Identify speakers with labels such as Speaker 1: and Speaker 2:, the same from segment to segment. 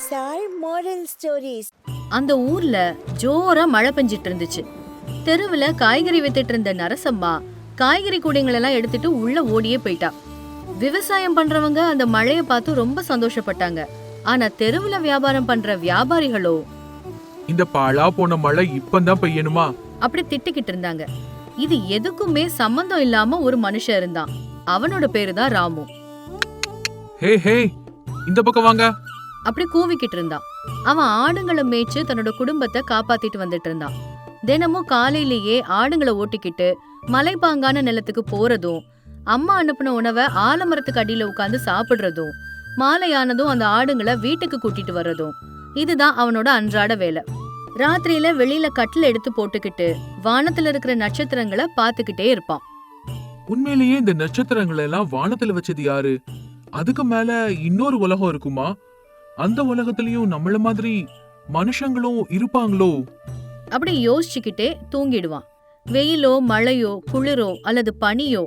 Speaker 1: These are moral stories.
Speaker 2: அந்த ஊர்ல ஜோரா மழை பெஞ்சிட்டு இருந்துச்சு. தெருவுல காய்கறி வித்துட்டு இருந்த நரசம்மா காய்கறி கூடைங்களெல்லாம் எடுத்துட்டு உள்ள ஓடியே போயிட்டா. விவசாயம் பண்றவங்க அந்த மழைய பார்த்து ரொம்ப சந்தோஷப்பட்டாங்க. ஆனா தெருவுல வியாபாரம் பண்ற வியாபாரிகளோ
Speaker 3: இந்த பாழா போன மழை இப்பதான் பெய்யணுமா
Speaker 2: அப்படி திட்டிக்கிட்டு இருந்தாங்க. இது எதுக்குமே சம்பந்தம் இல்லாம ஒரு மனுஷன் இருந்தான். அவனோட பேரு தான் ராமு.
Speaker 3: ஹே ஹே, இந்த பக்கம் வாங்க
Speaker 2: அப்படி கூவிக்கிட்டு இருந்தான். அவன் ஆடுங்களை மேய்ச்சு தன்னோட குடும்பத்தை காப்பாத்திட்டு வந்துட்டு இருந்தான். தினமும் காலையிலேயே ஆடுங்களை ஓட்டிக்கிட்டு மலைப்பாங்கான நிலத்துக்கு போறதும், அம்மா அனுப்பின உணவை ஆலமரத்துக்கு அடியில உட்கார்ந்து சாப்பிடுறதும், மாலையானதும் அந்த ஆடுங்களை வீட்டுக்கு கூட்டிட்டு வர்றதும், இதுதான் அவனோட அன்றாட வேலை. ராத்திரியில வெளியில கட்டில எடுத்து போட்டுக்கிட்டு வானத்துல இருக்கிற நட்சத்திரங்களை பாத்துக்கிட்டே இருப்பான்.
Speaker 3: உண்மையிலேயே இந்த நட்சத்திரங்களை எல்லாம் வானத்துல வச்சது யாரு? அதுக்கு மேல இன்னொரு உலகம் இருக்குமா? அந்த உலகத்திலயும் நம்மள மாதிரி மனுஷங்களும் இருப்பாங்களோ?
Speaker 2: அப்படி யோசிச்சுக்கிட்டே தூங்கிடுவான். வெயிலோ மழையோ குளிரோ அல்லது பனியோ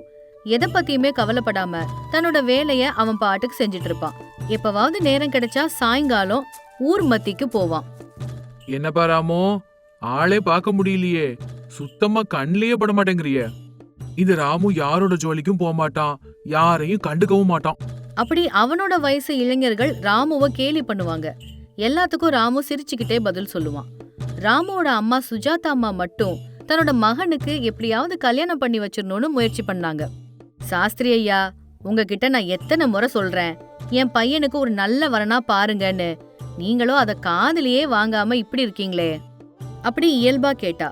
Speaker 2: எதை பத்தியுமே கவலைப்படாம தன்னோட வேலைய அவன் பாட்டுக்கு செஞ்சுட்டு இருப்பான். எப்பவாவது நேரம் கிடைச்சா சாயங்காலம் ஊர் மத்திக்கு போவான்.
Speaker 3: என்ன பாராமோ, ஆளே பார்க்க முடியலையே, சுத்தமா கண்ணிலேயே பட மாட்டேங்கிறிய. இது ராமு யாரோட ஜோலிக்கும் போக மாட்டான், யாரையும் கண்டுக்கவும் மாட்டான்.
Speaker 2: அப்படி அவனோட வயசு இளைஞர்கள் ராமுவை கேலி பண்ணுவாங்க. எல்லாத்துக்கும் ராமு சிரிச்சுக்கிட்டே பதில் சொல்லுவான். ராமுவோட அம்மா சுஜாதா அம்மா மட்டும் தன்னோட மகனுக்கு எப்படியாவது கல்யாணம் பண்ணி வச்சிடணும்னு முயற்சி பண்ணாங்க. சாஸ்திரி ஐயா, உங்ககிட்ட நான் எத்தனை முறை சொல்றேன், என் பையனுக்கு ஒரு நல்ல வரனா பாருங்கன்னு. நீங்களும் அத காதுலயே வாங்காம இப்படி இருக்கீங்களே. அப்படி இயல்பா கேட்டா.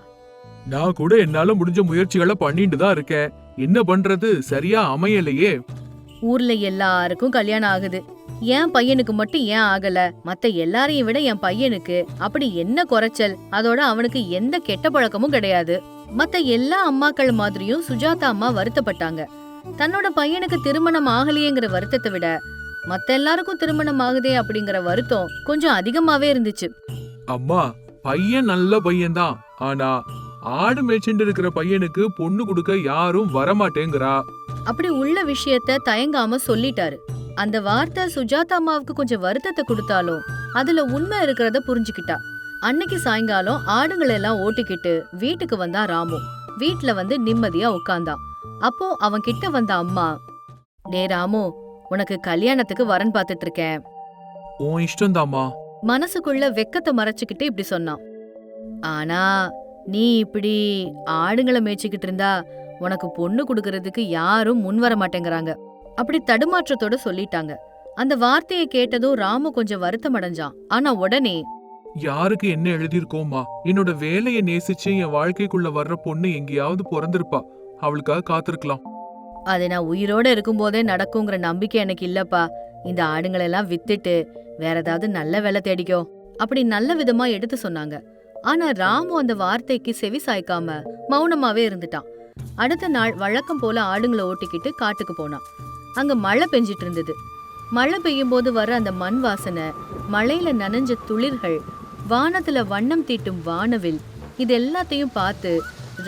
Speaker 3: நான் கூட என்னால முடிஞ்ச முயற்சிகளை பண்ணிட்டு தான் இருக்கேன். என்ன பண்றது, சரியா அமையலையே.
Speaker 2: ஊர்ல எல்லாருக்கும் கல்யாணம் ஆகுது, என் பையனுக்கு மட்டும் ஏன் ஆகல? மத்த எல்லாரையும் விட என் பையனுக்கு அப்படி என்ன குறைச்சல்? அதோட அவனுக்கு எந்த கெட்ட பழக்கமும் கிடையாது. மத்த எல்லா அம்மாக்கள் மாதிரியும் சுஜாதா அம்மா வருத்தப்பட்டாங்க. தன்னோட பையனுக்கு திருமணம் ஆகலையேங்கிற வருத்தத்தை விட மத்த எல்லாருக்கும் திருமணம் ஆகுதே அப்படிங்கிற வருத்தம் கொஞ்சம் அதிகமாவே இருந்துச்சு.
Speaker 3: அம்மா, பையன் நல்ல பையன்தான், ஆனா ஆடு மேய்ச்சிட்டு இருக்கிற பையனுக்கு பொண்ணு கொடுக்க யாரும் வரமாட்டேங்கிறா.
Speaker 2: அப்படி உள்ள விஷயத்த தயங்காம சொல்லிட்டாரு. அந்த வார்த்தை சுஜாதா அம்மாவுக்கு கொஞ்சம் வருத்தத்தை கொடுத்தாலும் அதுல உண்மை இருக்கிறத புரிஞ்சுக்கிட்டா. அன்னைக்கு சாயங்காலம் ஆடுங்களை எல்லாம் ஓட்டிக்கிட்டு வீட்டுக்கு வந்தா ராமு. வீட்டுல வந்து நிம்மதியா உட்கார்ந்தான். அப்போ அவன் கிட்ட வந்த அம்மா, டே ராமு, உனக்கு கல்யாணத்துக்கு வரன் பாத்துட்டு இருக்கேன்.
Speaker 3: உன் இஷ்டம்தாம்மா.
Speaker 2: மனசுக்குள்ள வெக்கத்தை மறைச்சுக்கிட்டு இப்படி சொன்னான். ஆனா நீ இப்படி ஆடுங்களை மேய்ச்சிக்கிட்டு இருந்தா உனக்கு பொண்ணு கொடுக்கறதுக்கு யாரும் முன் வர மாட்டேங்கிறாங்க. அப்படி தடுமாற்றத்தோட சொல்லிட்டாங்க. அந்த வார்த்தையை கேட்டதும் ராமு கொஞ்சம் வருத்தம் அடைஞ்சான். ஆனா உடனே,
Speaker 3: யாருக்கு என்ன எழுதிருக்கோமா, என்னோட வேலையை நேசிச்சு என் வாழ்க்கைக்குள்ள வர்ற பொண்ணு எங்கேயாவது பிறந்திருப்பா, அவளுக்காக காத்திருக்கலாம்.
Speaker 2: அது நான் உயிரோட இருக்கும் போதே நடக்குங்கிற நம்பிக்கை எனக்கு இல்லப்பா. இந்த ஆடுங்களெல்லாம் வித்துட்டு வேற ஏதாவது நல்ல வேலை தேடிக்கோ அப்படி நல்ல விதமா எடுத்து சொன்னாங்க. ஆனா ராமு அந்த வார்த்தைக்கு செவி சாய்க்காம மௌனமாவே இருந்துட்டான். அடுத்த நாள் வழக்கம் போல ஆடுங்களை ஓட்டிக்கிட்டு காட்டுக்கு போனான். அங்க மழை பெஞ்சிட்டு இருந்தது. மழை பெய்யும் போது வர அந்த மண் வாசனை, மழையில நனைஞ்ச துளிர்கள், வானத்துல வண்ணம் தீட்டும் வானவில், இது எல்லாத்தையும் பார்த்து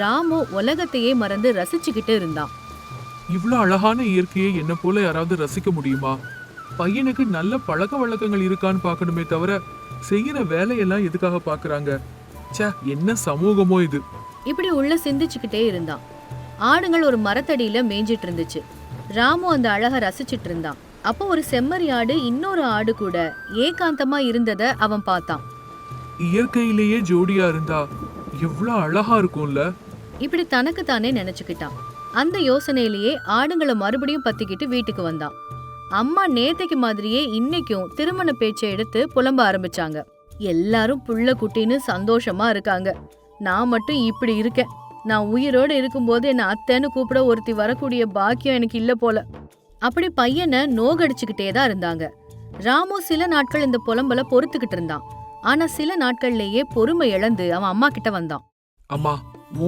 Speaker 2: ராமு உலகத்தையே மறந்து ரசிச்சுக்கிட்டு இருந்தான்.
Speaker 3: இவ்ளோ அழகான இயற்கையை என்ன போல யாராவது ரசிக்க முடியுமா? பையனுக்கு நல்ல பழக்க வழக்கங்கள் இருக்கான்னு பாக்கணுமே தவிர செய்யற வேலையெல்லாம் எதுக்காக பாக்குறாங்க? ச்சே, என்ன சமூகமோ இது.
Speaker 2: இப்படி உள்ள சிந்திச்சுக்கிட்டே இருந்தான். ஆடுங்கள் ஒரு மரத்தடியில மேய்ஞ்சிட்டு இருந்துச்சு. ராமு அந்த அழக ரசிச்சிட்டு இருந்தான். அப்போ ஒரு செம்மறி ஆடு இன்னொரு ஆடு கூட ஏகாந்தமா இருந்தத அவன் பார்த்தான்.
Speaker 3: இயற்கையிலேயே ஜோடியா இருந்தா எவ்வளவு அழகா இருக்கும்ல.
Speaker 2: இப்படி தனக்கு தானே நினைச்சுக்கிட்டான். அந்த யோசனையிலேயே ஆடுங்களை மறுபடியும் பத்திக்கிட்டு வீட்டுக்கு வந்தான். அம்மா நேத்தைக்கு மாதிரியே இன்னைக்கும் திருமண பேச்சை எடுத்து புலம்ப ஆரம்பிச்சாங்க. எல்லாரும் புள்ள குட்டின்னு சந்தோஷமா இருக்காங்க, நான் மட்டும் இப்படி இருக்கேன். நான் உயிரோடு இருக்கும்போது என்ன அத்தைன்னு கூப்பிட ஒருத்தி வரக்கூடிய பாக்கியம் எனக்கு இல்ல போல. அப்படி பையனை நோகடிச்சுக்கிட்டே தான் இருந்தாங்க. ராமு சில நாட்கள் இந்த புலம்பல பொறுத்துக்கிட்டு இருந்தான். ஆனா சில நாட்கள்லயே பொறுமை இழந்து அவன் அம்மா கிட்ட வந்தான்.
Speaker 3: அம்மா,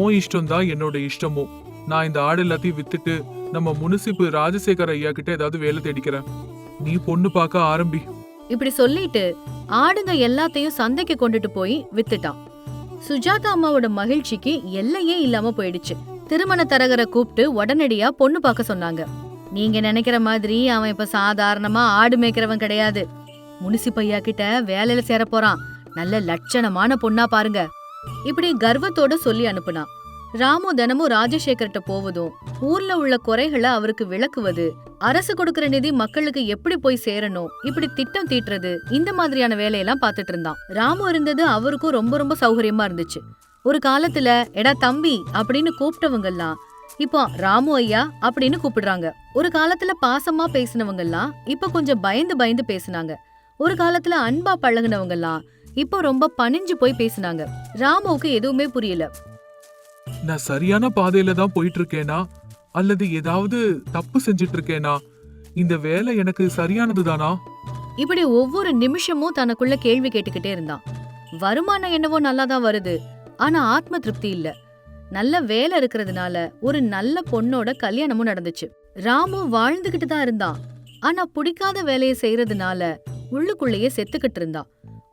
Speaker 3: உன் இஷ்டம் தான் என்னோட இஷ்டமும். நான் இந்த ஆடு எல்லாத்தையும் வித்துட்டு நம்ம முனிசிப்பு ராஜசேகர் ஐயா கிட்ட ஏதாவது வேலை தேடிக்கிறேன். நீ பொண்ணு பார்க்க ஆரம்பி.
Speaker 2: இப்படி சொல்லிட்டு ஆடுங்க எல்லாத்தையும் சந்தைக்கு கொண்டுட்டு போய் வித்துட்டான். சுஜாதா அம்மாவோட மகிழ்ச்சிக்கு எல்லையே இல்லாம போயிடுச்சு. திருமண தரகரை கூப்பிட்டு உடனடியா பொண்ணு பார்க்க சொன்னாங்க. நீங்க நினைக்கிற மாதிரி அவன் இப்ப சாதாரணமா ஆடு மேய்க்கிறவன் கிடையாது. முனிசிப்பையா கிட்ட வேலையில சேர போறான், நல்ல லட்சணமான பொண்ணா பாருங்க. இப்படி கர்வத்தோட சொல்லி அனுப்புனா. ராமு தினமும் ராஜசேகர்கிட்ட போவதும் ஊர்ல உள்ள குறைகளை அவருக்கு விளக்குவது, அரசு கொடுக்கற நிதி மக்களுக்கு எப்படி போய் சேரணும், இப்படி திட்டம் தீட்டுறது, இந்த மாதிரியான வேலையெல்லாம் பாத்துட்டு இருந்தான். ராமு இருந்தது அவருக்கும் ரொம்ப ரொம்ப சௌகரியமா இருந்துச்சு. ஒரு காலத்துல எடா தம்பி அப்படின்னு கூப்பிட்டவங்க எல்லாம் இப்போ ராமு ஐயா அப்படின்னு கூப்பிடுறாங்க. ஒரு காலத்துல பாசமா பேசினவங்க எல்லாம் இப்ப கொஞ்சம் பயந்து பயந்து பேசினாங்க. ஒரு காலத்துல அன்பா பழகுனவங்க எல்லாம் இப்போ ரொம்ப பணிஞ்சு போய் பேசினாங்க. ராமுவுக்கு எதுவுமே புரியல.
Speaker 3: நான் சரியான பாதையில தான் போயிட்டு இருக்கேனா அல்லது ஏதாவது தப்பு செஞ்சிட்டு இருக்கேனா? இந்த வேலை எனக்கு சரியானதுதானா?
Speaker 2: இப்படி ஒவ்வொரு நிமிஷமும் தனக்குள்ள கேள்வி கேட்டுக்கிட்டே இருந்தான். வருமானம் என்னவோ நல்லாதான் வருது, ஆனா ஆத்ம திருப்தி இல்ல. நல்ல வேலை இருக்கிறதுனால ஒரு நல்ல பொண்ணோட கல்யாணமும் நடந்துச்சு. ராமு வாழ்ந்துகிட்டு தான் இருந்தான். ஆனா பிடிக்காத வேலையை செய்யறதுனால உள்ளுக்குள்ளேயே செத்துக்கிட்டு இருந்தான்.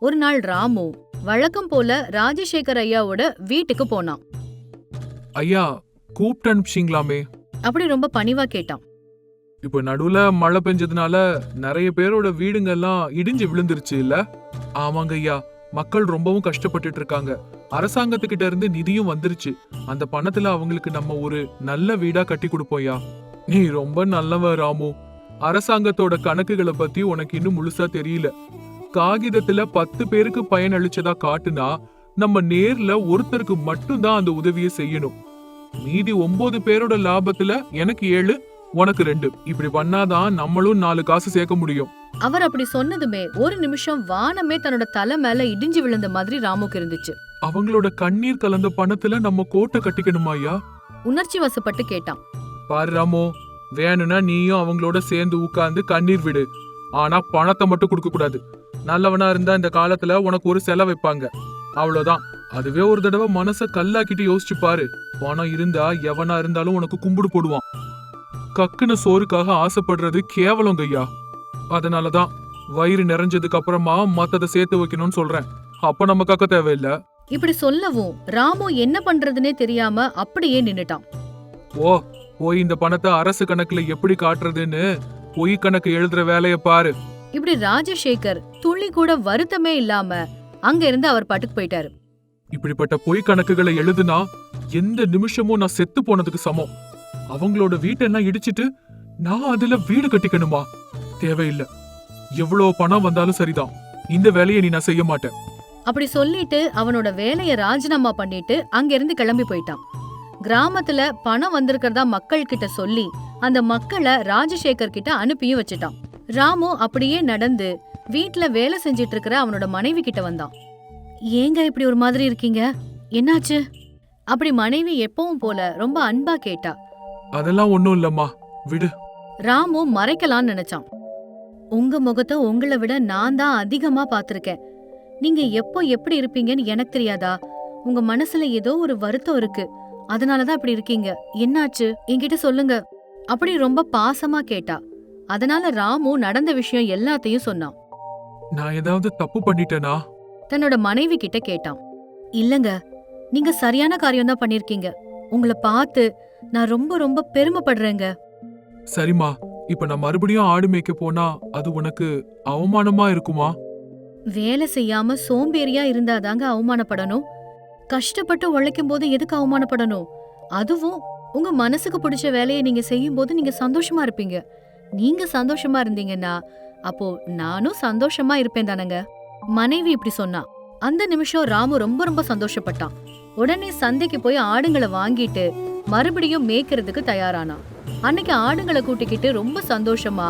Speaker 2: ஒரு நாள் ராமு வழக்கம் போல ராஜசேகர் ஐயாவோட வீட்டுக்கு போனான்.
Speaker 3: ஐயா, கூப்பிட்டு அனுப்பிச்சிங்களாமே?
Speaker 2: அப்படி ரொம்ப பணிவா கேட்டான்.
Speaker 3: இப்ப நடுவுல மழை பெஞ்சதுனால நிறைய பேரோட வீடுங்கெல்லாம் இடிஞ்சு விழுந்துருச்சு இல்ல? ஆமாங்க ஐயா, மக்கள் ரொம்பவும் கஷ்டப்பட்டுட்டு இருக்காங்க. அரசாங்கத்துக்கிட்ட இருந்து நிதியும் வந்துருச்சு. அந்த பணத்துல அவங்களுக்கு நம்ம ஒரு நல்ல வீடா கட்டி கொடுப்போம்யா. நீ ரொம்ப நல்லவ ராமு. அரசாங்கத்தோட கணக்குகளை பத்தி உனக்கு இன்னும் முழுசா தெரியல. காகிதத்துல 10 பேருக்கு பயன் அளிச்சதா காட்டுனா நம்ம நேர்ல ஒருத்தருக்கு மட்டும்தான் அந்த உதவியை செய்யணும். மீதி 9 பேரோட லாபத்துல எனக்கு 7, உனக்கு 2. இப்படி பண்ணாதான் நம்மளும் 4 காசு சேர்க்க முடியும்.
Speaker 2: அவர் அப்படி சொன்னதுமே ஒரு நிமிஷம் வானமே தன்னோட தலை மேல இடிஞ்சு விழுந்த மாதிரி ராமுக்கு இருந்துச்சு.
Speaker 3: அவங்களோட கண்ணீர் கலந்த பணத்துல நம்ம கோட்டை கட்டிக்கணுமா ஐயா?
Speaker 2: உணர்ச்சி வசப்பட்டு கேட்டான்.
Speaker 3: பாரு ராமு, வேணும்னா நீயும் அவங்களோட சேர்ந்து உட்கார்ந்து கண்ணீர் விடு. ஆனா பணத்தை மட்டும் கொடுக்க கூடாது. நல்லவனா இருந்தா இந்த காலத்துல உனக்கு ஒரு செலவு வைப்பாங்க, அவ்வளவுதான். அதுவே ஒரு தடவை மனச கல்லாக்கிட்டு யோசிச்சு பாரு. பணம் இருந்தா எவனா இருந்தாலும் உனக்கு கும்பிடு போடுவான். கக்குன சோறுக்காக ஆசைப்படுறது கேவலங்க ஐயா. அதனாலதான் வயிறு நிறைஞ்சதுக்கு அப்புறமா மத்தத சேர்த்து வைக்கணும்னு சொல்றேன். அப்ப நம்ம கக்க தேவையில்ல.
Speaker 2: இப்படி சொல்லவும் ராமு என்ன பண்றதுன்னே தெரியாம அப்படியே நின்னுட்டான்.
Speaker 3: போய் இந்த பணத்தை அரசு கணக்குல எப்படி காட்டுறதுன்னு பொய் கணக்கு எழுதுற வேலைய பாரு.
Speaker 2: இப்படி ராஜசேகர் துளி கூட வருத்தமே இல்லாம அங்க இருந்து அவர் பாட்டுக்கு போயிட்டாரு.
Speaker 3: இப்படிப்பட்ட பொய் கணக்குகளை எழுதுனா எந்த நிமிஷமும் நான் செத்து போனதுக்கு சமம். அவங்களோட வீட்டெல்லாம் இடிச்சிட்டு நான் அதுல வீடு கட்டிக்கணுமா? தேவையில்லை. எவ்வளவு பணம் வந்தாலும் சரிதான், இந்த வேலையை நீ நான் செய்ய மாட்டேன்.
Speaker 2: அப்படி சொல்லிட்டு அவனோட வேலைய ராஜினாமா பண்ணிட்டு அங்க இருந்து கிளம்பி போயிட்டான். கிராமத்துல பணம் வந்திருக்கிறதா மக்கள் கிட்ட சொல்லி அந்த மக்களை ராஜசேகர் கிட்ட அனுப்பியும் வச்சுட்டான். ராமு அப்படியே நடந்து வீட்டுல வேலை செஞ்சிட்டு இருக்கிற அவனோட மனைவி கிட்ட வந்தான். ஏங்க இப்படி ஒரு மாதிரி இருக்கீங்க, என்னாச்சு? அப்படி மனைவி எப்பவும் போல ரொம்ப அன்பா கேட்டா.
Speaker 3: அதெல்லாம் ஒண்ணும் இல்லம்மா, விடு.
Speaker 2: ராமு மறைக்கலாம்னு நினைச்சான். உங்க முகத்தை உங்களை விட நான் தான் அதிகமா பாத்திருக்கேன். நீங்க எப்போ எப்படி இருப்பீங்கன்னு எனக்கு தெரியாதா? உங்க மனசுல ஏதோ ஒரு வருத்தம் இருக்கு, அதனாலதான் இப்படி இருக்கீங்க. என்னாச்சு என்கிட்ட சொல்லுங்க. அப்படி ரொம்ப பாசமா கேட்டா. அதனால ராமு நடந்த விஷயம் எல்லாத்தையும் சொன்னான்.
Speaker 3: நான் ஏதாவது தப்பு பண்ணிட்டேனா?
Speaker 2: தன்னோட மனைவி கிட்ட கேட்டான். இல்லங்க, நீங்க சரியான காரியம் தான் பண்ணிருக்கீங்க. உங்களை பார்த்து நான் ரொம்ப ரொம்ப பெருமைப்படுறேங்க.
Speaker 3: சரிம்மா, இப்ப நான் மறுபடியும் ஆடு மேய்க்க போனா அது உனக்கு அவமானமா இருக்குமா?
Speaker 2: வேலை செய்யாம சோம்பேறியா இருந்தாதாங்க அவமானப்படணும். கஷ்டப்பட்டு உழைக்கும் போது எதுக்கு அவமானப்படணும்? அதுவும் உங்க மனசுக்கு பிடிச்ச வேலையை நீங்க செய்யும் போது நீங்க சந்தோஷமா இருப்பீங்க. நீங்க சந்தோஷமா இருந்தீங்கன்னா அப்போ நானும் சந்தோஷமா இருப்பேன் தானங்க. மனைவி இப்படி சொன்னா. அந்த நிமிஷம் ராமு ரொம்ப ரொம்ப சந்தோஷப்பட்டான். உடனே சந்தைக்கு போய் ஆடுங்களை வாங்கிட்டு மறுபடியும் மேய்க்கிறதுக்கு தயாரானான். அன்னைக்கு ஆடுங்களை கூட்டிக்கிட்டு ரொம்ப சந்தோஷமா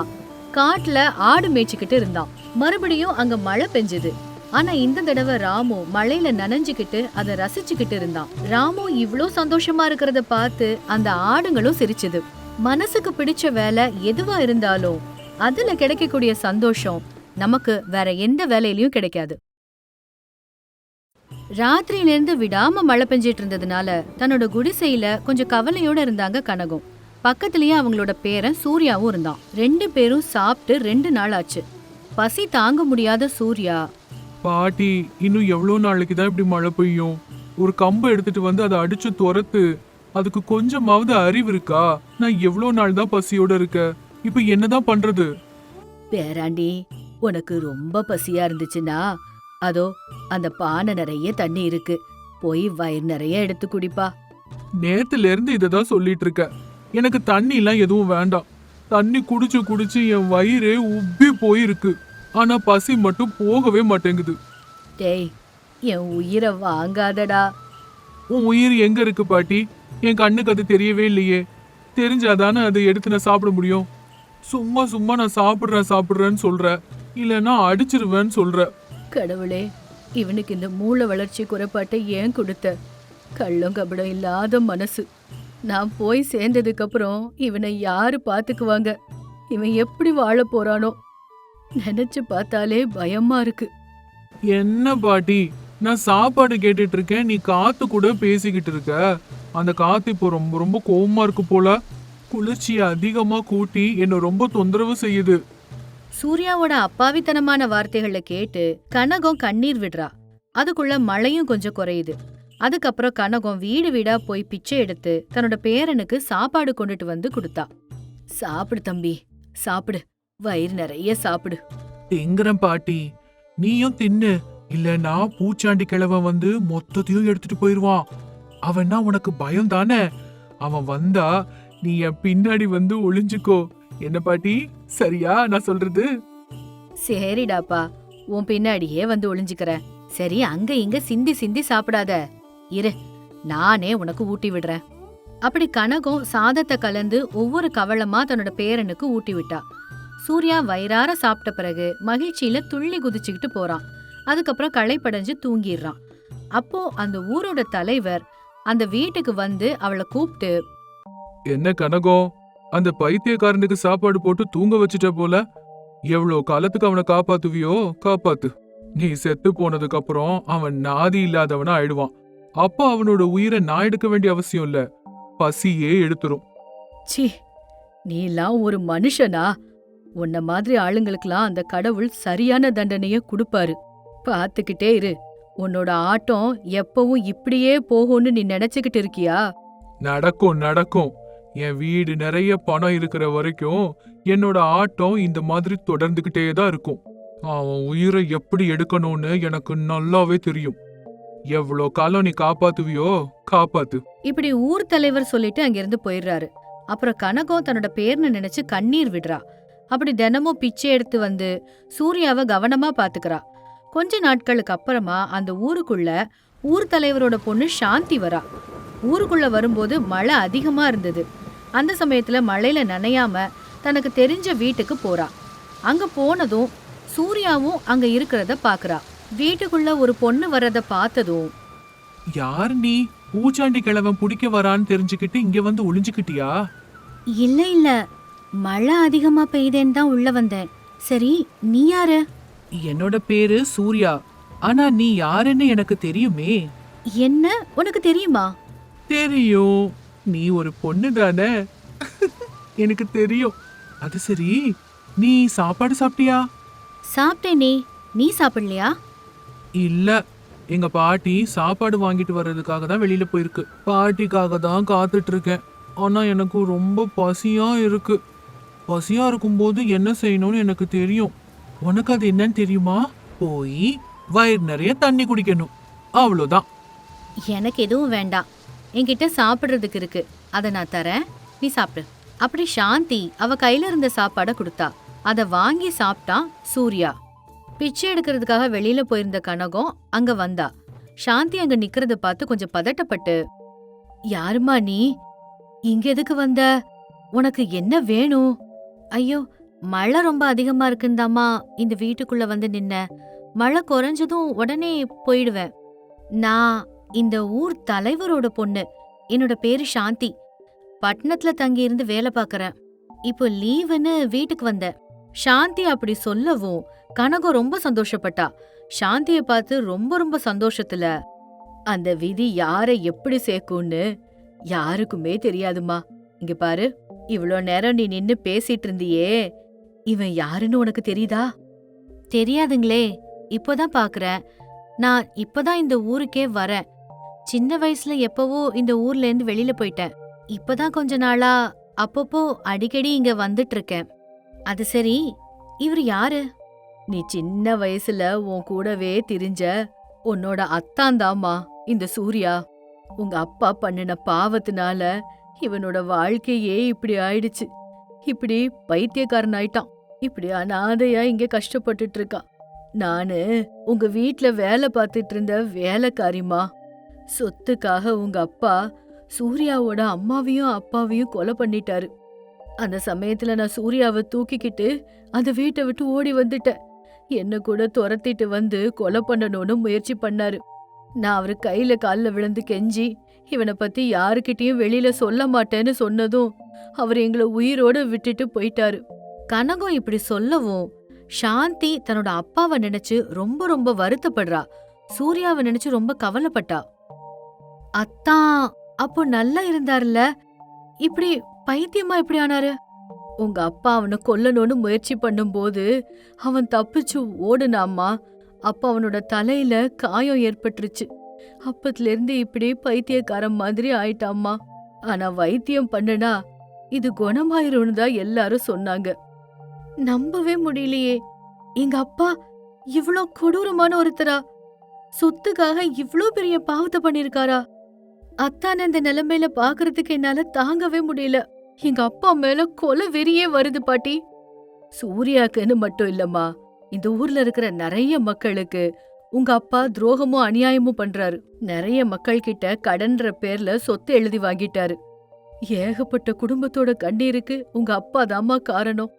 Speaker 2: காட்டுல ஆடு மேய்ச்சிக்கிட்டு இருந்தான். மறுபடியும் அங்க மழை பெஞ்சுது. ஆனா இந்த தடவை ராமு மழையில நனைஞ்சுக்கிட்டு அதை ரசிச்சுக்கிட்டு இருந்தான். ராமு இவ்ளோ சந்தோஷமா இருக்கிறத பார்த்து அந்த ஆடுங்களும் சிரிச்சுது. மனசுக்கு பிடிச்ச வேலை எதுவா இருந்தாலும் அதுல கிடைக்கக்கூடிய சந்தோஷம் நமக்கு வேற எந்த வேலையிலயும் கிடைக்காது. ராத்திரியில இருந்து விடாம மழை பெஞ்சிட்டு இருந்ததுனால தன்னோட குடிசையில கொஞ்சம் கவலையோட இருந்தாங்க கனகம். பக்கத்திலேயே அவங்களோட பேரன் சூர்யாவும் இருந்தான். 2 பேரும் சாப்பிட்டு 2 நாள் ஆச்சு. பசி தாங்க முடியாத சூர்யா,
Speaker 3: பாட்டி, இன்னும் எவ்வளவு நாளைக்கு தான் இப்படி மழை பெய்யும்? ஒரு கம்பை எடுத்துட்டு வந்து அதை அடிச்சு துரத்து. அதுக்கு கொஞ்சமாவது அறிவு இருக்கா? நான் எவ்வளவு நாள் தான் பசியோட இருக்க, இப்ப என்னதான் பண்றது?
Speaker 2: பேராண்டி, உனக்கு ரொம்ப பசியா இருந்துச்சுன்னா அதோ அந்த பானை நிறைய தண்ணி இருக்கு, போய் வயிறு நிறைய எடுத்து குடிப்பா.
Speaker 3: நேத்துல இருந்து இததான் சொல்லிட்டு இருக்க. எனக்கு தண்ணி எல்லாம் எதுவும் வேண்டாம். தண்ணி குடிச்சு குடிச்சு என் வயிறே உப்பி போயிருக்கு. ஆனா பசி மட்டும் போகவே மாட்டேங்குது.
Speaker 2: டேய், என் உயிரை வாங்காதடா.
Speaker 3: உன் உயிர் எங்க இருக்கு பாட்டி? என் கண்ணுக்கு அது தெரியவே இல்லையே. தெரிஞ்சாதானே அதை எடுத்து நான் சாப்பிட முடியும். சும்மா சும்மா நான் சாப்பிடுறேன்னு சொல்ற, இல்லைன்னா அடிச்சிருவேன்னு சொல்ற.
Speaker 2: கடவுளே, இவனுக்கு இந்த மூளை வளர்ச்சி குறைபாட்டை ஏன் கொடுத்த? கள்ளம் கபடம் இல்லாத மனசு. நான் போய் சேர்ந்ததுக்கு அப்புறம் இவனை யாரு பாத்துக்குவாங்க? இவன் எப்படி வாழ போறானோ நினைச்சு பார்த்தாலே பயமா இருக்கு.
Speaker 3: என்ன பாட்டி, நான் சாப்பாடு கேட்டுட்டு இருக்கேன், நீ காத்து கூட பேசிக்கிட்டு இருக்க. அந்த காத்து இப்போ ரொம்ப ரொம்ப கோவமா இருக்கு போல. குளிர்ச்சியை அதிகமா கூட்டி என்ன ரொம்ப தொந்தரவு செய்யுது.
Speaker 2: சூர்யாவோட அப்பாவித்தனமான வார்த்தைகளை கேட்டு கனகம் கண்ணீர் விடுறா. அதுக்குள்ள மழையும் கொஞ்சம் குறையுது. அதுக்கப்புறம் கனகம் வீடு வீடா போய் பிச்சை எடுத்து தன்னோட பேரனுக்கு சாப்பாடு கொண்டுட்டு வந்து கொடுத்தா. சாப்பிடு தம்பி, சாப்பிடு, வயிறு நிறைய சாப்பிடு.
Speaker 3: எங்கறம் பாட்டி, நீயும் தின்னு, இல்லன்னா பூச்சாண்டி கிழவன் வந்து மொத்தத்தையும் எடுத்துட்டு போயிருவான். அவன்னா உனக்கு பயம் தானே? அவன் வந்தா நீ என் பின்னாடி வந்து ஒளிஞ்சுக்கோ. என்ன பாட்டி, சரியா நான் சொல்றது?
Speaker 2: சரிடாப்பா, உன் பின்னாடியே வந்து ஒளிஞ்சுக்கிறேன். சரி, அங்க இங்க சிந்தி சிந்தி சாப்பிடாத, இரு, நானே உனக்கு ஊட்டி விடுறேன். அப்படி கனகம் சாதத்தை கலந்து ஒவ்வொரு கவளமா தன்னோட பேரனுக்கு ஊட்டி விட்டா. சூர்யா வயிறார சாப்பிட்ட பிறகு மகிழ்ச்சியில துள்ளி குதிச்சுக்கிட்டு போறான். அதுக்கப்புறம் களைப்படைஞ்சு தூங்கிடுறான். அப்போ அந்த ஊரோட தலைவர் அந்த வீட்டுக்கு வந்து அவளை கூப்பிட்டு,
Speaker 3: என்ன கனகம், அந்த பைத்தியக்காரனுக்கு சாப்பாடு போட்டு தூங்க வச்சுட்ட போல. எவ்வளவு காலத்துக்கு அவனை காப்பாத்துவியோ காப்பாத்து. நீ செத்து போனதுக்கு அப்புறம் அவன் நாதி இல்லாதவனா ஆயிடுவான். அப்ப அவனோட உயிரை நான் எடுக்க வேண்டிய அவசியம் இல்ல, பசியே எடுத்துரும்.
Speaker 2: சி, நீலாம் ஒரு மனுஷனா? உன்ன மாதிரி ஆளுங்களுக்கெல்லாம் அந்த கடவுள் சரியான தண்டனைய கொடுப்பாரு. பாத்துக்கிட்டே இரு. உன்னோட ஆட்டம் எப்பவும் இப்படியே போகும்னு நீ நினைச்சுக்கிட்டு இருக்கியா?
Speaker 3: நடக்கும் நடக்கும். என் வீடு நிறைய பணம் இருக்கிற வரைக்கும் என்னோட ஆட்டம் இந்த மாதிரி தொடர்ந்துகிட்டே தான் இருக்கும். அவன் உயிரை எப்படி எடுக்கணும்னு எனக்கு நல்லாவே தெரியும். எவ்வளோ காலம் நீ காப்பாத்துவியோ காப்பாத்து.
Speaker 2: இப்படி ஊர் தலைவர் சொல்லிட்டு அங்கிருந்து போயிடுறாரு. அப்புறம் கனகம் தன்னோட பேர்னு நினைச்சு கண்ணீர் விடுறா. அப்படி தினமும் பிச்சை எடுத்து வந்து சூர்யாவை கவனமா பாத்துக்கிறா. கொஞ்ச நாட்களுக்கு அப்புறமா அந்த ஊருக்குள்ள ஊர் தலைவரோட பொண்ணு சாந்தி வரா. ஊருக்குள்ள வரும்போது மழை அதிகமா இருந்தது. அந்த சமயத்துல மழையில நனையாம தனக்கு தெரிஞ்ச வீட்டுக்கு போறா. அங்க போனதும் சூர்யாவும் அங்க இருக்கிறத பாக்குறா. வீட்டுக்குள்ள ஒரு பொண்ணு வர்றத பார்த்ததும்,
Speaker 3: யார் நீ? பூச்சாண்டி கிழவன் பிடிக்க வரான்னு தெரிஞ்சுக்கிட்டு இங்க வந்து ஒளிஞ்சுக்கிட்டியா?
Speaker 2: இல்ல இல்ல, மழை அதிகமா பெய்தேன்னு தான் உள்ள வந்தேன். சரி, நீ யாரு?
Speaker 3: என்னோட பேரு சூர்யா. ஆனா நீ யாருன்னு எனக்கு தெரியுமே.
Speaker 2: என்ன, உனக்கு தெரியுமா?
Speaker 3: தெரியும், நீ ஒரு பொண்ணு தானே. எனக்கு தெரியும். அது சரி, நீ சாப்பாடு சாப்பிட்டியா?
Speaker 2: சாப்பிட்டேனே, நீ சாப்பிடலையா?
Speaker 3: இல்ல, எங்க பாட்டி சாப்பாடு வாங்கிட்டு வர்றதுக்காக தான் வெளியில போயிருக்கு. பாட்டிக்காக தான் காத்துட்டு இருக்கேன். ஆனா எனக்கு ரொம்ப பசியா இருக்கு. பசியா இருக்கும்போது என்ன செய்யணும்னு எனக்கு தெரியும். உனக்கு அது என்னன்னு தெரியுமா? போய் வயிறு நிறைய தண்ணி குடிக்கணும், அவ்வளோதான்.
Speaker 2: எனக்கு எதுவும் வேண்டாம், என்கிட்ட சாப்பிடுறதுக்கு இருக்கு, அதை நான் தரேன், நீ சாப்பிடு. அப்படி சாந்தி அவ கையில இருந்த சாப்பாடை கொடுத்தா. அதை வாங்கி சாப்பிட்டான் சூர்யா. பிச்சை எடுக்கிறதுக்காக வெளியில போயிருந்த கனகம் அங்க வந்தா. சாந்தி அங்க நிக்கிறத பார்த்து கொஞ்சம் பதட்டப்பட்டு, யாருமா நீ? இங்க எதுக்கு வந்த? உனக்கு என்ன வேணும்? ஐயோ, மழை ரொம்ப அதிகமா இருக்குந்தாமா இந்த வீட்டுக்குள்ள வந்து நின்ன. மழை குறைஞ்சதும் உடனே போயிடுவேன். நான் இந்த ஊர் தலைவரோட பொண்ணு. என்னோட பேரு சாந்தி. பட்டணத்துல தங்கி இருந்து வேலை பாக்குறேன். இப்போ லீவுன்னு வீட்டுக்கு வந்தேன். சாந்தி அப்படி சொல்லவும் கனகம் ரொம்ப சந்தோஷப்பட்டா. சாந்திய பார்த்து ரொம்ப ரொம்ப சந்தோஷத்துல, அந்த விதி யாரை எப்படி சேர்க்கும்னு யாருக்குமே தெரியாதுமா. இங்க பாரு, இவ்ளோ நேரம் நீ நின்னு பேசிட்டு இருந்தியே, இவன் யாருன்னு உனக்கு தெரியுதா? தெரியாதுங்களே, இப்போதான் பாக்குறேன். நான் இப்பதான் இந்த ஊருக்கே வரேன். சின்ன வயசுல எப்பவோ இந்த ஊர்ல இருந்து வெளியில போயிட்டேன். இப்பதான் கொஞ்ச நாளா அப்பப்போ அடிக்கடி இங்க வந்துட்டு இருக்கேன். அது சரி, இவர் யாரு? நீ சின்ன வயசுல உன் கூடவே திரிஞ்ச உன்னோட அத்தான்தாம்மா இந்த சூர்யா. உங்க அப்பா பண்ணின பாவத்தினால இவனோட வாழ்க்கையே இப்படி ஆயிடுச்சு. இப்படி பைத்தியக்காரன் ஆயிட்டான். இப்படி அனாதையா இங்க கஷ்டப்பட்டுட்டு இருக்கான். நானு உங்க வீட்ல வேலை பார்த்துட்டு இருந்த வேலைக்காரிமா. சொத்துக்காக உங்க அப்பா சூர்யாவோட அம்மாவையும் அப்பாவையும் கொலை பண்ணிட்டாரு. அந்த சமயத்துல நான் சூர்யாவை தூக்கிக்கிட்டு அந்த வீட்டை விட்டு ஓடி வந்துட்டேன். என்ன கூட துரத்திட்டு வந்து கொலை பண்ணணும்னு முயற்சி பண்ணாரு. நான் அவரு கையில கால்ல விழுந்து கெஞ்சி இவனை பத்தி யாருக்கிட்டயும் வெளியில சொல்ல மாட்டேன்னு சொன்னதும் அவர் எங்களை உயிரோட விட்டுட்டு போயிட்டாரு. கனகம் இப்படி சொல்லவும் சாந்தி தன்னோட அப்பாவை நினைச்சு ரொம்ப ரொம்ப வருத்தப்படுறா. சூர்யாவை நினைச்சு ரொம்ப கவலைப்பட்டா. அத்தான் அப்போ நல்லா இருந்தாருல, இப்படி பைத்தியமா இப்படி ஆனாரு? உங்க அப்பா அவனை கொல்லணும்னு முயற்சி பண்ணும்போது அவன் தப்பிச்சு ஓடுனாம்மா. அப்ப அவனோட தலையில காயம் ஏற்பட்டுருச்சு. அப்பத்துல இருந்து இப்படி பைத்தியக்காரன் மாதிரி ஆயிட்டாம்மா. ஆனா வைத்தியம் பண்ணுனா இது குணமாயிரும்னு தான் எல்லாரும் சொன்னாங்க. நம்பவே முடியலையே, எங்க அப்பா இவ்ளோ கொடூரமான ஒருத்தரா? சொத்துக்காக இவ்ளோ பெரிய பாவத்தை பண்ணிருக்காரா? அத்தான இந்த நிலைமையில பாக்குறதுக்கு என்னால தாங்கவே முடியல. எங்க அப்பா மேல கொலை வெறியே வருது பாட்டி. சூர்யாக்குன்னு மட்டும் இல்லம்மா, இந்த ஊர்ல இருக்கிற நிறைய மக்களுக்கு உங்க அப்பா துரோகமும் அநியாயமும் பண்றாரு. நிறைய மக்கள் கிட்ட கடன்ற பேர்ல சொத்து எழுதி வாங்கிட்டாரு. ஏகப்பட்ட குடும்பத்தோட கண்ணீருக்கு உங்க அப்பா தாம்மா காரணம்.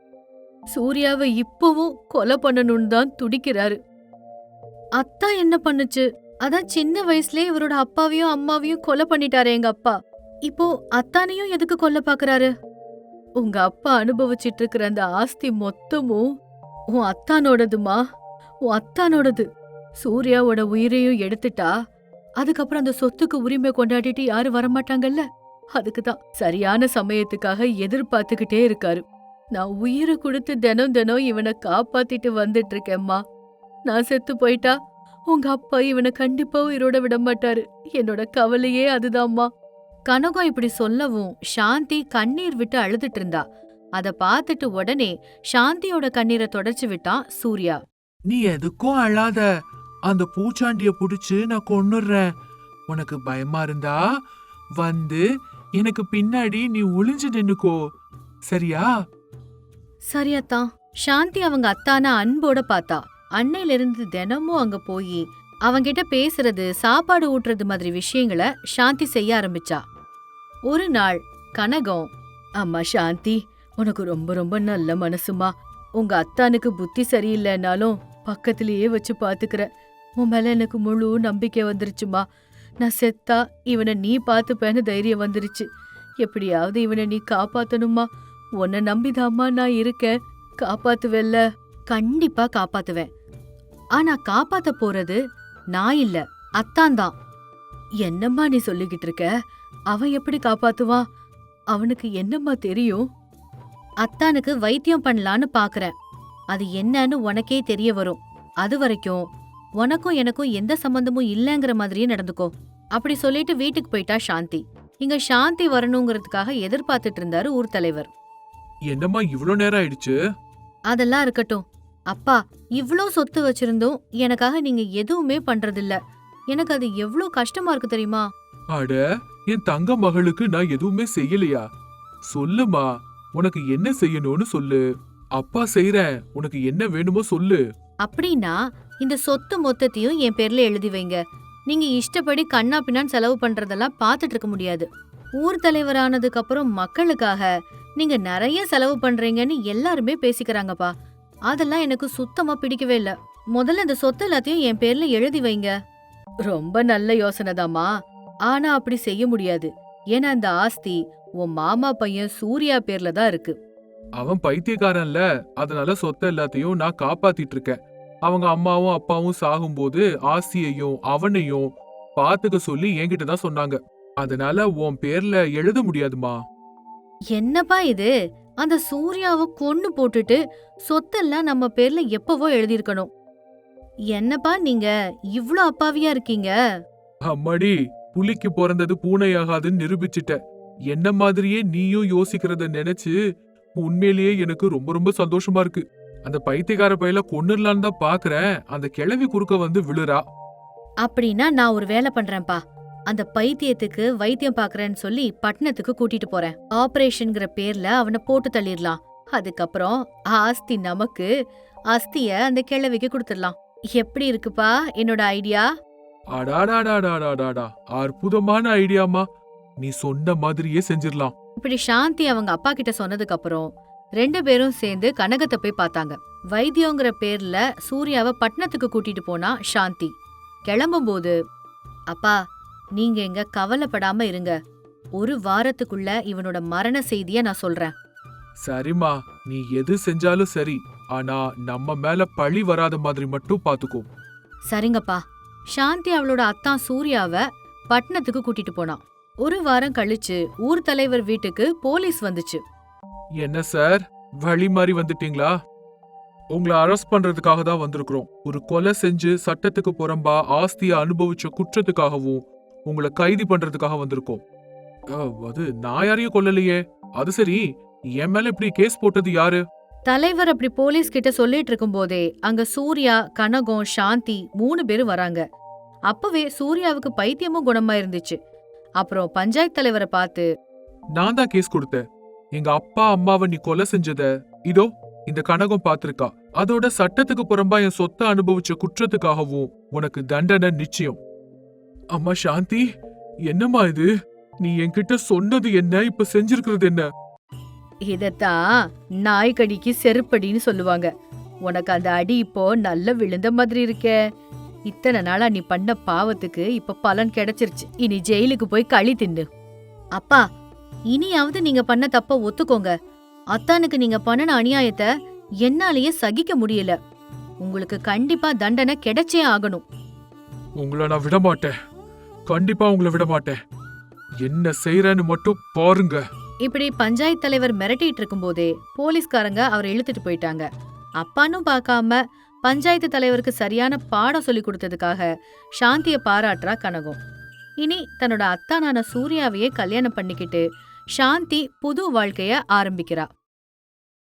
Speaker 2: சூர்யாவை இப்பவும் கொலை பண்ணணும்னு தான் துடிக்கிறாரு. அத்தா என்ன பண்ணுச்சு? அதான் சின்ன வயசுலயே இவரோட அப்பாவையும் அம்மாவையும் கொலை பண்ணிட்டாரு எங்க அப்பா. இப்போ அத்தானையும் எதுக்கு கொல்ல பாக்குறாரு? உங்க அப்பா அனுபவிச்சிட்டு இருக்கிற அந்த ஆஸ்தி மொத்தமும் உன் அத்தானோடதுமா, உன் அத்தானோடது. சூர்யாவோட உயிரையும் எடுத்துட்டா அதுக்கப்புறம் அந்த சொத்துக்கு உரிமை கொண்டாடிட்டு யாரும் வரமாட்டாங்கல்ல. அதுக்குதான் சரியான சமயத்துக்காக எதிர்பார்த்துக்கிட்டே இருக்காரு. நான் உயிரை கொடுத்து தினம் தினம் இவனை காப்பாத்திட்டு வந்துட்டு இருக்கேம்மா. நான் செத்து போயிட்டா உங்க அப்பா இவனை கண்டிப்பா உயிரோட விட மாட்டாரு. என்னோட கவலையே அதுதான்மா. கனகம் இப்படி சொல்லவும் சாந்தி கண்ணீர் விட்டு அழுதுட்டு இருந்தா. அத பாத்துட்டு உடனே சாந்தியோட கண்ணீரை தொடச்சு விட்டான் சூர்யா.
Speaker 3: நீ எதுக்கும் அழாத. அந்த பூச்சாண்டிய புடிச்சு நான் கொன்னுடுறேன். உனக்கு பயமா இருந்தா வந்து எனக்கு பின்னாடி நீ ஒளிஞ்சு நின்னுக்கோ, சரியா?
Speaker 2: சரியாத்தான். சாந்தி அவங்க அத்தான அன்போட பார்த்தா. அன்னையில இருந்து தினமும் அங்க போய் அவங்கிட்ட பேசுறது, சாப்பாடு ஊட்டுறது மாதிரி விஷயங்களை சாந்தி செய்ய ஆரம்பிச்சா. ஒரு நாள் கனகம், அம்மா சாந்தி, உனக்கு ரொம்ப ரொம்ப நல்ல மனசுமா. உங்க அத்தானுக்கு புத்தி சரியில்லைன்னாலும் பக்கத்திலேயே வச்சு பாத்துக்கிற. உன் மேல எனக்கு முழு நம்பிக்கை வந்துருச்சுமா. நான் செத்தா இவனை நீ பாத்துப்பேன்னு தைரியம் வந்துருச்சு. எப்படியாவது இவனை நீ காப்பாத்தணுமா. உன்னை நம்பிதாம்மா நான் இருக்கேன். காப்பாத்துவல்ல? கண்டிப்பா காப்பாத்துவேன். ஆனா காப்பாத்த போறது நான் இல்ல, அத்தான் தான். என்னம்மா நீ சொல்லிக்கிட்டு இருக்க? அவன் எப்படி காப்பாத்துவான்? அவனுக்கு என்னம்மா தெரியும்? அத்தானுக்கு வைத்தியம் பண்ணலான்னு பாக்குறேன். அது என்னன்னு உனக்கே தெரிய வரும். அது வரைக்கும் உனக்கும் எனக்கும் எந்த சம்பந்தமும் இல்லங்கிற மாதிரியே நடந்துக்கோ. அப்படி சொல்லிட்டு வீட்டுக்கு போயிட்டா சாந்தி. இங்க சாந்தி வரணுங்கிறதுக்காக எதிர்பார்த்துட்டு இருந்தாரு ஊர் தலைவர்.
Speaker 3: என்னம்மா இவ்ளோ நேரம் ஆயிடுச்சு?
Speaker 2: அதெல்லாம் இருக்கட்டும் அப்பா, இவ்ளோ சொத்து வச்சிருந்தோம் எனக்காக நீங்க எதுவுமே பண்றதில்ல. எனக்கு அது எவ்ளோ கஷ்டமா இருக்கு தெரியுமா?
Speaker 3: அட, என் தங்க மகளுக்கு நான் எதுவுமே செய்யலையா? சொல்லுமா, உனக்கு என்ன செய்யணும்னு சொல்லு. அப்பா செய்றேன். உனக்கு என்ன வேணுமோ சொல்லு.
Speaker 2: அப்படின்னா இந்த சொத்து மொத்தத்தையும் என் பேர்ல எழுதி வைங்க. நீங்க இஷ்டப்படி கண்ணா பின்னான்னு செலவு பண்றதெல்லாம் பாத்துட்டு இருக்க முடியாது. ஊர் தலைவரானதுக்கு அப்புறம் மக்களுக்காக நீங்க நிறைய செலவு பண்றீங்கன்னு எல்லாருமே பேசிக்கிறாங்கப்பா. அதெல்லாம் எனக்கு சுத்தமா பிடிக்கவே இல்ல. முதல்ல இந்த சொத்து எல்லாத்தையும் என் பேர்ல எழுதி வைங்க. ரொம்ப நல்ல யோசனைதாம்மா. ஆனா அப்படி செய்ய முடியாது. ஏன்னா அந்த ஆஸ்தி உன் மாமா பையன் சூர்யா பேர்ல தான் இருக்கு.
Speaker 3: அவன் பைத்தியக்காரன்ல, அதனால சொத்தை எல்லாத்தையும் நான் காப்பாத்திட்டு இருக்கேன். அவங்க அம்மாவும் அப்பாவும் சாகும்போது ஆஸ்தியையும் அவனையும் பாத்துக்க சொல்லி என்கிட்ட தான் சொன்னாங்க. அதனால உன் பேர்ல எழுத முடியாதுமா.
Speaker 2: என்னப்பா இது? அந்த சூர்யாவை கொன்னு போட்டுட்டு சொத்தெல்லாம் நம்ம பேர்ல எப்பவோ எழுதியிருக்கணும். என்னப்பா நீங்க இவ்ளோ அப்பாவியா இருக்கீங்க?
Speaker 3: அம்மாடி, புலிக்கு பிறந்தது பூனையாகாதுன்னு நிரூபிச்சிட்ட. என்ன மாதிரியே நீயும் யோசிக்கிறத நினைச்சு உண்மையிலேயே எனக்கு ரொம்ப ரொம்ப சந்தோஷமா இருக்கு. அந்த பைத்தியக்கார பையில கொன்னுடலான்னு தான் பாக்குறேன். அந்த கிழவி குறுக்க வந்து விழுறா.
Speaker 2: அப்படின்னா நான் ஒரு வேலை பண்றேன்ப்பா. அந்த பைத்தியத்துக்கு வைத்தியம் பாக்குறேன்னு சொல்லி பட்டணத்துக்கு கூட்டிட்டு போறேன். ஆபரேஷன்ங்கிற பேர்ல அவனை போட்டு தள்ளிடலாம். அதுக்கப்புறம் ஆஸ்தி நமக்கு, அஸ்திய அந்த கிழவிக்கு கொடுத்துடலாம். எப்படி இருக்குப்பா என்னோட ஐடியா?
Speaker 3: அடாடாடாடாடாடாடா, அற்புதமான ஐடியாமா. நீ சொன்ன மாதிரியே செஞ்சிடலாம்.
Speaker 2: இப்படி சாந்தி அவங்க அப்பா கிட்ட சொன்னதுக்கு அப்புறம் 2 பேரும் சேர்ந்து கனகத்தை போய் பார்த்தாங்க. வைத்தியங்கிற பேர்ல சூர்யாவை பட்டணத்துக்கு கூட்டிட்டு போனா சாந்தி. கிளம்பும்போது, அப்பா நீங்க எங்க கவலைப்படாம இருங்க, 1 வாரத்துக்குள்ள இவனோட மரண செய்திய நான் சொல்றேன்.
Speaker 3: சரிம்மா, நீ எது செஞ்சாலும் சரி. ஆனா நம்ம மேல பழி வராத மாதிரி மட்டும் பாத்துக்கோ.
Speaker 2: சரிங்கப்பா. சாந்தி அவளோட அத்தான் சூர்யாவ பட்டணத்துக்கு கூட்டிட்டு போனான். 1 வாரம் கழிச்சு ஊர் தலைவர் வீட்டுக்கு போலீஸ் வந்துச்சு.
Speaker 3: என்ன சார், வழி மாறி வந்துட்டீங்களா? உங்களை அரெஸ்ட் பண்றதுக்காக தான் வந்திருக்கிறோம். ஒரு கொலை செஞ்சு சட்டத்துக்கு புறம்பா ஆஸ்திய அனுபவிச்ச குற்றத்துக்காகவும் உங்களை கைது பண்றதுக்காக வந்திருக்கோம். அது நான் யாரையும் கொல்லலையே. அது சரி, என் மேல இப்படி கேஸ் போட்டது யாரு?
Speaker 2: தலைவர் அப்படி போலீஸ் கிட்ட சொல்லிட்டு இருக்கும் போதே அங்க சூர்யா, கனகம், சாந்தி 3 பேரும் வராங்க. அப்பவே சூர்யாவுக்கு பைத்தியமும் குணமா இருந்துச்சு. அப்புறம் பஞ்சாயத்து தலைவரை பார்த்து,
Speaker 3: நான் தான் கேஸ் கொடுத்தேன். எங்க அப்பா அம்மாவை நீ கொலை செஞ்சத இதோ இந்த கனகம் பாத்திருக்கா. அதோட சட்டத்துக்கு புறம்பா என் சொத்தை அனுபவிச்ச குற்றத்துக்காகவும் உனக்கு தண்டனை நிச்சயம். அம்மா சாந்தி, என்னம்மா இது? நீ என்கிட்ட சொன்னது என்ன, இப்ப செஞ்சிருக்கிறது என்ன?
Speaker 2: இதத்தான் நாய்க்கடிக்கு செருப்படின்னு சொல்லுவாங்க. உனக்கு அந்த அடி இப்போ நல்ல விழுந்த மாதிரி இருக்கே. இத்தனை நாளா நீ பண்ண பாவத்துக்கு இப்ப பலன் கிடைச்சிருச்சு. இனி ஜெயிலுக்கு போய் களி தின்னு. அப்பா, இனியாவது நீங்க பண்ண தப்ப ஒத்துக்கோங்க. அத்தானுக்கு நீங்க பண்ணின அநியாயத்தை என்னாலேயே சகிக்க முடியல. உங்களுக்கு கண்டிப்பா தண்டனை கிடைச்சே ஆகணும்.
Speaker 3: உங்களை நான் விட மாட்டேன். கண்டிப்பா உங்களை விட மாட்டேன். என்ன செய்யறேன்னு மட்டும் பாருங்க.
Speaker 2: இப்படி பஞ்சாயத்து தலைவர் மிரட்டிட்டு இருக்கும்போதே போலீஸ்காரங்க அவரை இழுத்துட்டு போயிட்டாங்க. அப்பானும் பார்க்காம பஞ்சாயத்து தலைவருக்கு சரியான பாடம் சொல்லி கொடுத்ததுக்காக சாந்திய பாராட்டுறா கனகம். இனி தன்னோட அத்தானான சூர்யாவையே கல்யாணம் பண்ணிக்கிட்டு சாந்தி புது வாழ்க்கைய ஆரம்பிக்கிறா.